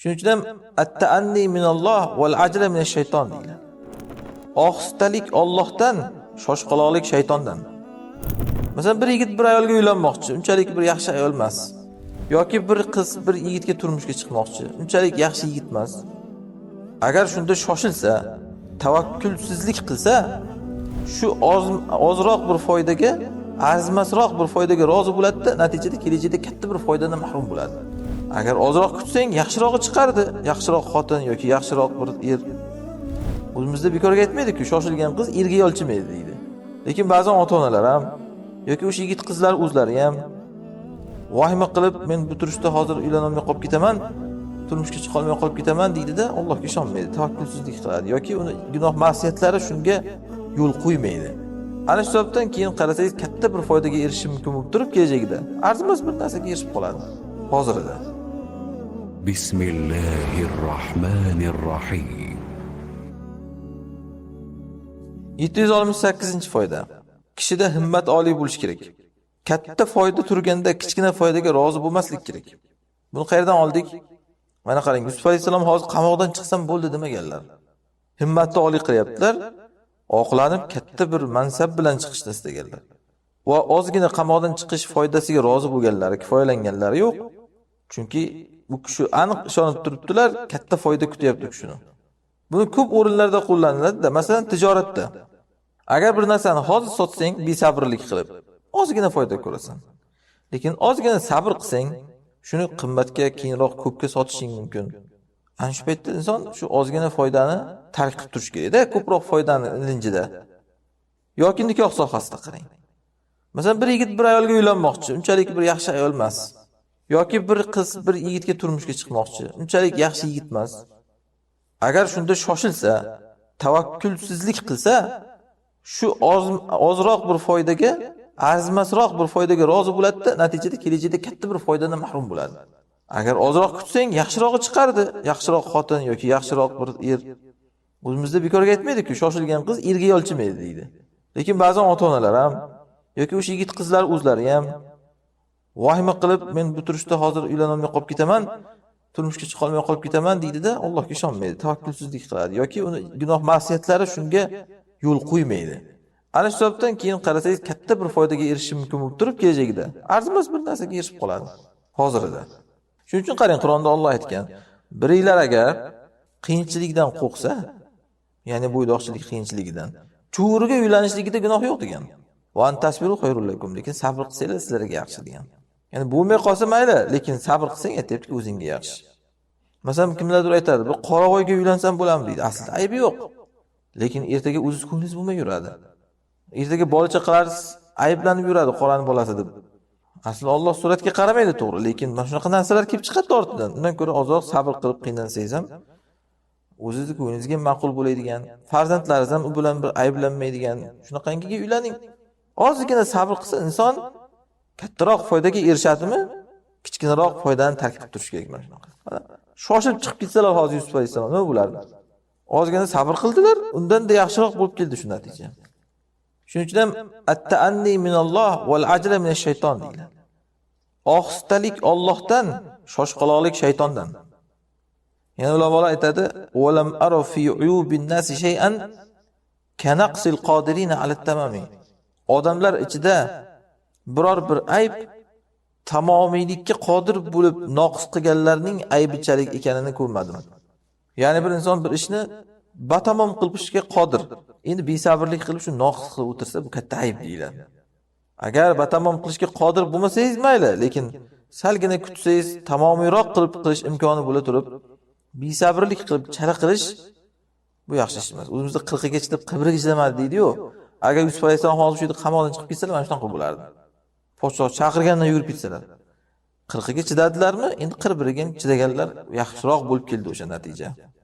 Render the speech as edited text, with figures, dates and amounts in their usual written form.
Shuning uchun ham at-ta'anni minalloh val ajla minash shayton deyiladi. Ohistalik Allohdan, shoshqaloqlik shaytondan. Masalan, bir yigit bir ayolga uylanmoqchi, unchalik bir yaxshi ayol emas. Yoki bir qiz bir yigitga turmushga chiqmoqchi, unchalik yaxshi yigit emas. Agar shunda shoshilsa, tavakkulsizlik qilsa, shu ozroq bir foydaga, arzimasroq bir foydaga rozi bo'ladi-da, natijada kelajakda katta bir foydadan mahrum bo'ladi. Agar ozroq kutsang, yaxshirog'i chiqardi, yaxshiroq xotin yoki yaxshiroq bir er. O'zimizda bekorga aytmaydi-ku, shoshilgan qiz erga yolchimaydi deydi. Lekin ba'zan ota-onalar ham yoki o'sha yigit qizlar o'zlari ham vahima qilib, men bu turishda hozir uylanolmay qolib ketaman, turmushga chiqa olmay qolib ketaman deydi-da, Allohga ishonmaydi, tavakkulsizlik qiladi yoki uni gunoh ma'siyatlari shunga yo'l qo'ymaydi. Ana shu sababdan keyin qarasangiz katta bir foydaga erishish mumkin bo'lib turib kelajagida arzimas bir narsaga erishib qoladi. Hozirda. Bismillahirrohmanirrohim. 768-foyda. Kishida himmat oliy bo'lish kerak. Katta foyda turganda kichkina foydaga rozi bo'lmaslik kerak. Buni qayerdan oldik? Mana qarang, Yusuf alayhisalom hozir qamoqdan chiqsam bo'ldi demaganlar. Himmatni oliy qilyaptilar. Oqlanib katta bir mansab bilan chiqishni istaganlar. Va ozgina qamoqdan chiqish foydasiga rozi bo'lganlari, kifoyalanganlari yo'q. Chunki bu kishi aniq ishonib turibdilar, katta foyda kutyapti kishini. Buni ko'p o'rinlarda qo'llaniladi-da, masalan, tijoratda. Agar bir narsani hozir sotsang, besabrlik qilib, ozgina foyda ko'rasan. Lekin ozgina sabr qilsang, shuni qimmatga, keyinroq ko'pga sotishing mumkin. Ana shu paytda inson shu ozgina foydani tark qilib turish kerak-da, ko'proq foydani ilinjida. Yoki nikoh sohasida qarang. Masalan, bir yigit bir ayolga uylanmoqchi, unchalik bir yaxshi ayol emas. Yoki bir qiz bir yigitga turmushga chiqmoqchi, unchalik yaxshi yigit emas. Agar shunda shoshilsa, tavakkulsizlik qilsa, shu ozroq bir foydaga, arzimasroq bir foydaga rozi bo'ladi-da, natijada kelajakda katta bir foydadan mahrum bo'ladi. Agar ozroq kutsang, yaxshirog'i chiqardi, yaxshiroq xotin yoki yaxshiroq bir er. O'zimizda bekorga aytmaydi-ku, shoshilgan qiz erga yolchimaydi deydi. Lekin ba'zan ota-onalar ham yoki o'sha yigit qizlar o'zlari ham vahima qilib, men bu turishda hozir uylanolmay qolib ketaman, turmushga chiqa olmay qolib ketaman deydi-da, Allohga ishonmaydi, tavakkulsizlik qiladi yoki uni gunoh ma'siyatlari shunga yo'l qo'ymaydi. Ana shu sababdan keyin qarasangiz katta bir foydaga erishish mumkin bo'lib turib kelajagida arzimas bir narsaga erishib qoladi. Hozirda. Shuning uchun qarang, Qur'onda Alloh aytgan, biringlar agar qiyinchilikdan qo'rqsa, ya'ni bo'ydoqchilik qiyinchiligidan, cho'riga uylanishligida gunoh yo'q degan. Va antasbiru khayrul lakum, lekin sabr qilsanglar sizlarga yaxshi degan. Ya'ni bo'lmay qolsa mayli, lekin sabr qilsang aytibdi o'zingga yaxshi. Masalan, kimlardir aytadi, bir qoravoyga uylansam bo'ladimi deydi. Aslida aybi yo'q. Lekin ertaga o'zingiz ko'nglingiz bo'lmay yuradi. Ertaga bola chaqalaringiz ayblanib yuradi, qorani bolasi deb. Aslida Alloh suratga qaramaydi, to'g'ri, lekin mana shunaqa narsalar kelib chiqadi ortidan. Undan ko'ra ozroq sabr qilib qiynalsangiz ham o'zingizga ko'nglingizga ma'qul bo'ladigan, farzandlaringiz ham u bilan bir ayblanmaydigan shunaqangiga uylaning. Ozgina sabr qilsa inson kattaroq foydaga erishadimi? Kichkinaroq foydani tark etib turish kerak mana shunaqa. Shoshib chiqib ketsalar hozir Yusuf alayhisalom nima bo'lardi? Ozgina sabr qildilar, undan-da yaxshiroq bo'lib keldi shu natija. Shuning uchun ham at-ta'anni minalloh val ajla minash shayton deyiladi. Ohistalik Allohdan, shoshqaloqlik shaytondan. Yana ulamolar aytadi, "Va lam ara fi uyubin nasi shay'an kanaqsil qodirin ala tamami." Odamlar ichida biror bir ayb tamomiylikka qodir bo'lib noqis qilganlarning aybichalik ekanini ko'rmadim. Ya'ni bir inson bir ishni batamom qilishga qodir. Endi besabrlik qilib shu noqis qilib o'tirsa, bu katta ayb deyiladi. Agar batamom qilishga qodir bo'lmasangiz mayli, lekin salgina kutsangiz, tamomiyroq qilib qilish imkoni bo'la turib, besabrlik qilib chala qilish bu yaxshi ish emas. O'zimizda 40 ga chidab qibriga chidamadi deydi-yu. Agar Yusuf alayhisalom hozir shu yerda qamoqdan chiqib ketsalar, mana shunaqa bo'lardi. Podshoh chaqirgandan yurib ketsalar. 40 ga chidadilarmi? Endi 41 ga chidaganlar yaxshiroq bo'lib keldi o'sha natija.